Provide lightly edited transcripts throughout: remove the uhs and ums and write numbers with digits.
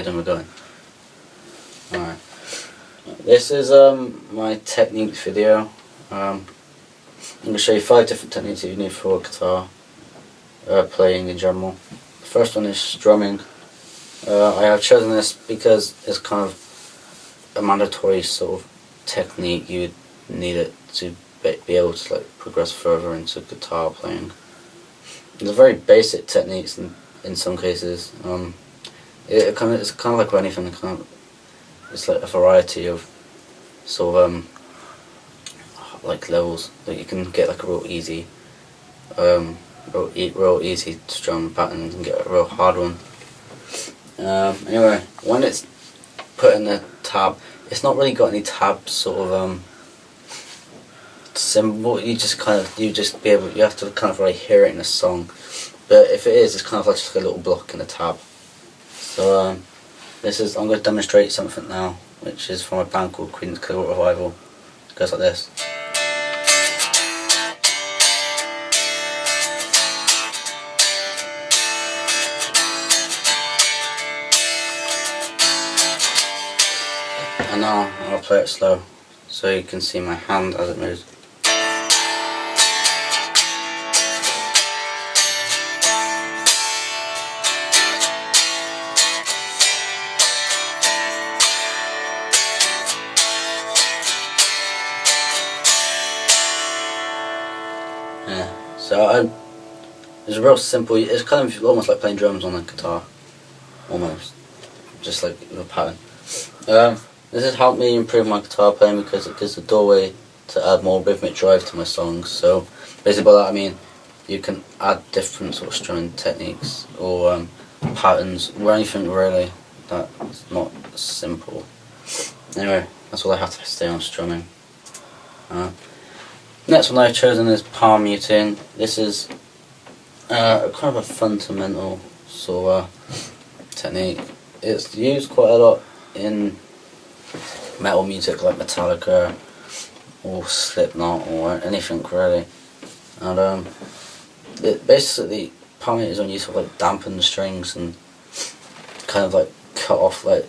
then we're going. Alright. This is my techniques video. I'm going to show you 5 different techniques that you need for guitar playing in general. The first one is strumming. I have chosen this because it's kind of a mandatory sort of technique. You would need it to be able to like progress further into guitar playing. They're very basic techniques in some cases. It's kind of like anything. It's like a variety of sort of like levels that you can get like a real easy strum pattern and get a real hard one. Anyway, when it's put in the tab, it's not really got any tab sort of symbol. You have to kind of like hear it in a song. But if it is, it's kind of like just a little block in a tab. So I'm going to demonstrate something now, which is from a band called Queen's Clear Revival. It goes like this. And now I'll play it slow, so you can see my hand as it moves. Yeah, so it's real simple. It's kind of almost like playing drums on a guitar, almost, just like with a pattern. This has helped me improve my guitar playing because it gives the doorway to add more rhythmic drive to my songs. So basically by that I mean you can add different sort of strumming techniques or patterns or anything really that's not simple. Anyway, that's all I have to say on strumming. Next one I've chosen is palm muting. This is kind of a fundamental sort of technique. It's used quite a lot in metal music like Metallica or Slipknot or anything really. And it basically, palm muting is when you sort of like dampen the strings and kind of like cut off like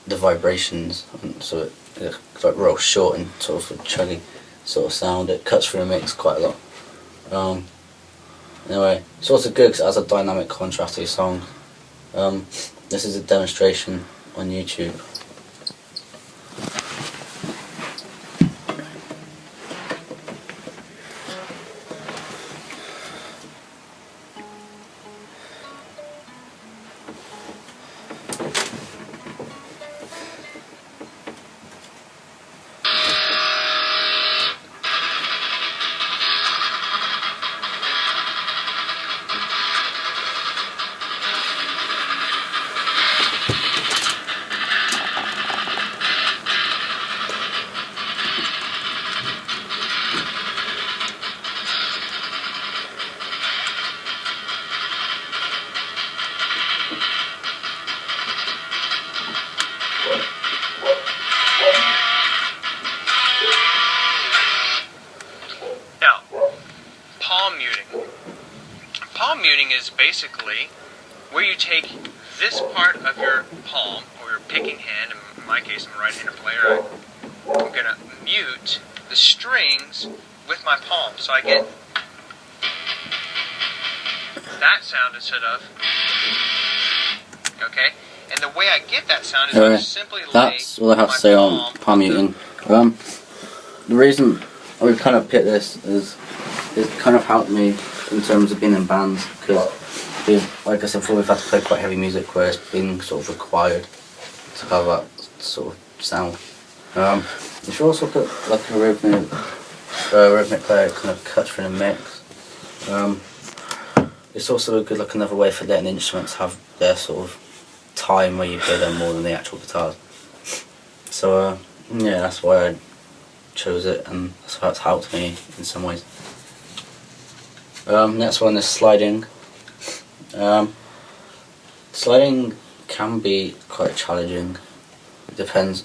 the vibrations, and so it's like real short and sort of a chuggy sort of sound. It cuts through the mix quite a lot. Anyway, it's also good because it has a dynamic contrast to your song. This is a demonstration on YouTube. Palm muting is basically where you take this part of your palm, or your picking hand, in my case I'm a right-handed player, I'm going to mute the strings with my palm, so I get that sound instead of, okay? And the way I get that sound is I simply lay that's all I have to say on palm muting. The reason I would kind of pick this is it kind of helped me in terms of being in bands, because like I said before, we've had to play quite heavy music where it's been sort of required to have that sort of sound. If you also put like a rhythmic player, it kind of cuts through the mix. It's also a good another way for letting instruments have their sort of time where you hear them more than the actual guitars. So yeah, that's why I chose it, and that's how it's helped me in some ways. Next one is sliding. Sliding can be quite challenging. It depends.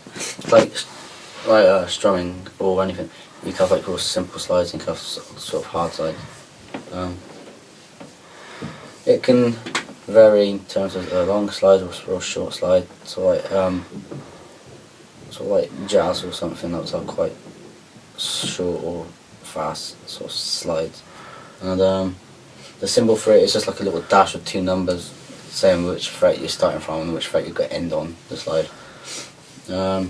Like strumming or anything, you can have like real simple slides and you can have sort of hard slides. It can vary in terms of a long slide or a short slide. So like jazz or something that's are quite short or fast sort of slides. And the symbol for it is just like a little dash with two numbers saying which fret you're starting from and which fret you're going to end on the slide. I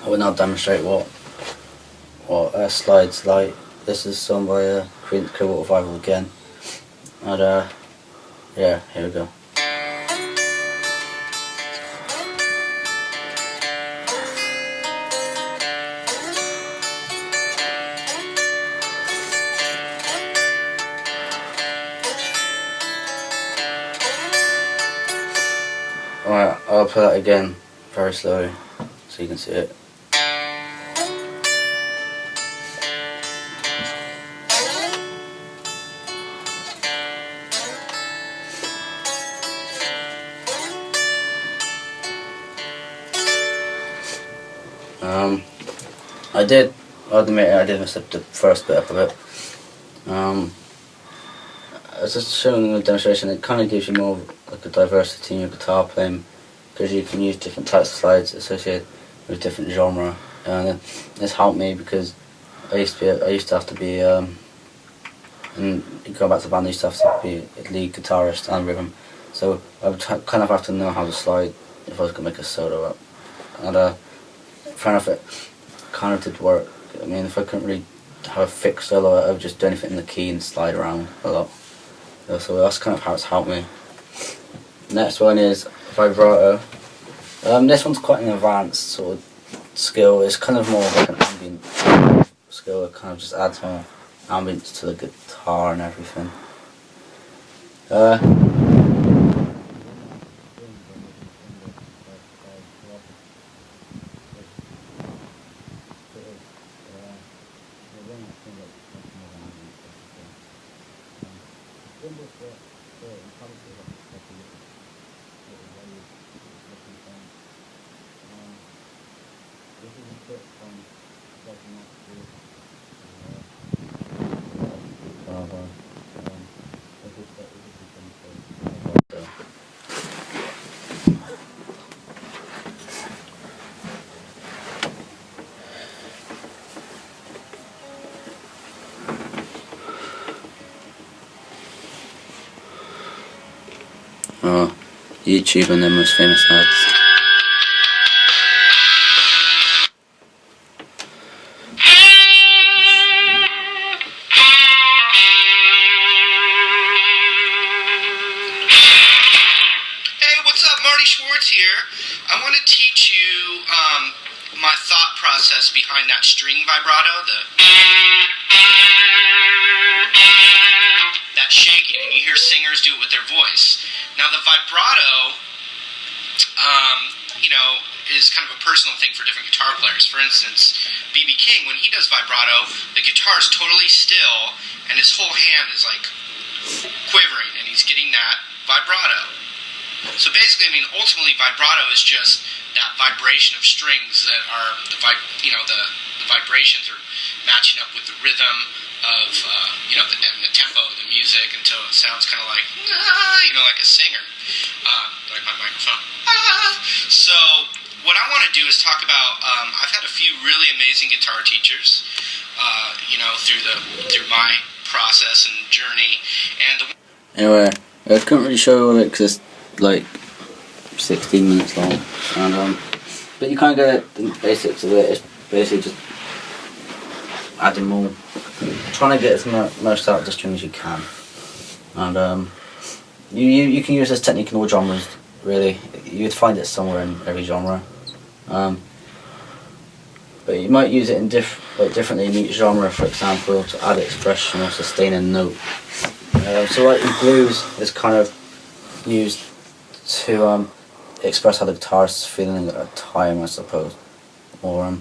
will now demonstrate what slides like. This is sung by Clearwater Revival again. And yeah, here we go. Alright, I'll play that again very slowly so you can see it. I'll admit I did miss the first bit of it. It's just showing the demonstration, it kind of gives you more like a diversity in your guitar playing because you can use different types of slides associated with different genre, and it's helped me because I used to have to be and going back to the band, I used to have to be a lead guitarist and rhythm, so I would kind of have to know how to slide if I was going to make a solo up, and fair enough, it kind of did work. I mean, if I couldn't really have a fixed solo, I would just do anything in the key and slide around a lot. So that's kind of how it's helped me. Next one is vibrato. This one's quite an advanced sort of skill. It's kind of more like an ambient skill. It kind of just adds more ambience to the guitar and everything. YouTube and their most famous ads. Here, I want to teach you my thought process behind that string vibrato, that shaking, and you hear singers do it with their voice. Now the vibrato, is kind of a personal thing for different guitar players. For instance, B.B. King, when he does vibrato, the guitar is totally still, and his whole hand is like quivering, and he's getting that vibrato. So basically, I mean, ultimately, vibrato is just that vibration of strings that are the vibrations are matching up with the rhythm of and the tempo of the music until it sounds kind of like like a singer, like my microphone. So what I want to do is talk about. I've had a few really amazing guitar teachers, through my process and journey, and anyway, I couldn't really show all it because like 16 minutes long, and but you kind of get the basics of it. It's basically just adding more, trying to get as most out of the string as you can, and you can use this technique in all genres. Really, you'd find it somewhere in every genre, but you might use it in differently in each genre. For example, to add expression or sustain a note. So like in blues, it's kind of used to express how the guitarist is feeling at a time, I suppose. Or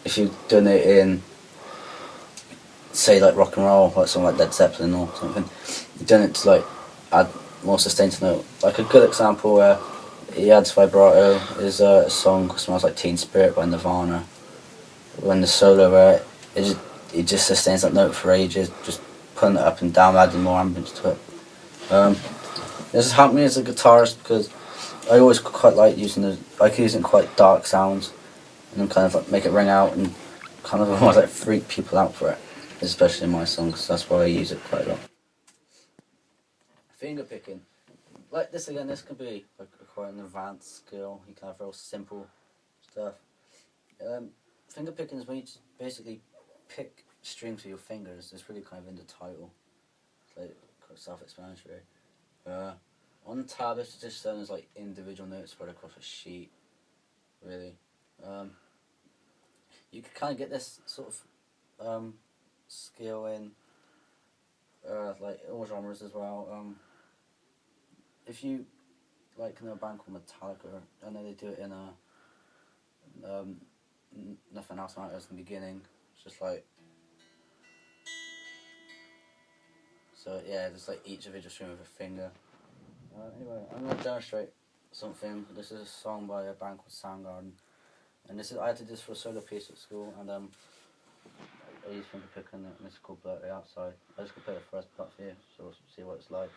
if you're doing it in, say, like rock and roll, like something like Led Zeppelin or something, you're doing it to like add more sustain to the note. Like a good example where he adds vibrato is a song "Smells Like Teen Spirit" by Nirvana. When the solo where it just sustains that note for ages, just putting it up and down, adding more ambience to it. This has helped me as a guitarist because I always quite like using quite dark sounds and then kind of like make it ring out and kind of almost like freak people out for it, especially in my songs. That's why I use it quite a lot. Finger picking, like this again. This could be like quite an advanced skill. You can have real simple stuff. Finger picking is when you just basically pick strings with your fingers. It's really kind of in the title. It's like quite self-explanatory. On tab, it's just done as like individual notes spread across a sheet. Really, you can kind of get this sort of skill in like all genres as well. If you like a band called Metallica, I know they do it in a Nothing Else Matters in the beginning. It's just like, so yeah, just like each individual string with a finger. Anyway, I'm gonna demonstrate something. This is a song by a band called Soundgarden, and I had to do this for a solo piece at school, and I use finger picking, and it's called Blurry Outside. I just gonna play the first part for you, so we'll see what it's like.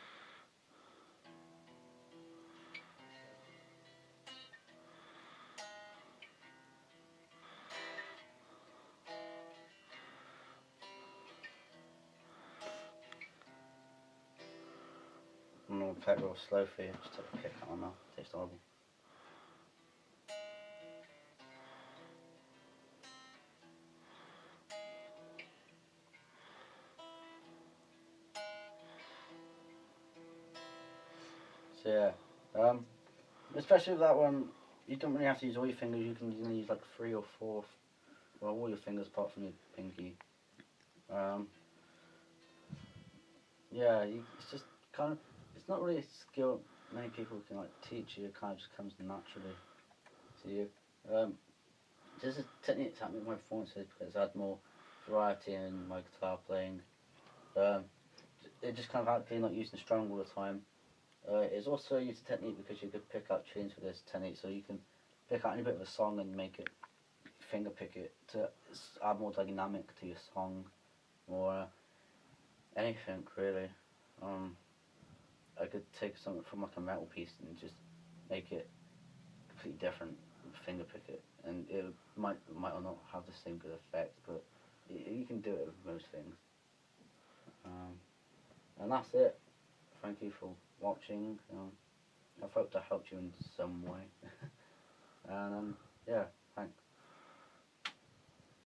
I'm gonna play it real slow for you, just take a kick out of my mouth. Tastes horrible. So yeah, especially with that one, you don't really have to use all your fingers. You can use like 3 or 4, well, all your fingers apart from your pinky. Yeah, it's just kind of, it's not really a skill many people can like teach you. It kind of just comes naturally to you. This is a technique that's happening with my performances because I had more variety in my guitar playing. Um, it just kind of had being not using the strum all the time. It's also used a technique because you could pick out tunes with this technique, so you can pick out any bit of a song and make it, finger pick it to add more dynamic to your song, or anything really. I could take something from like a metal piece and just make it completely different, finger pick it, and it might or not have the same good effect, but you can do it with most things. And that's it. Thank you for watching. I hope that helped you in some way. And yeah, thanks.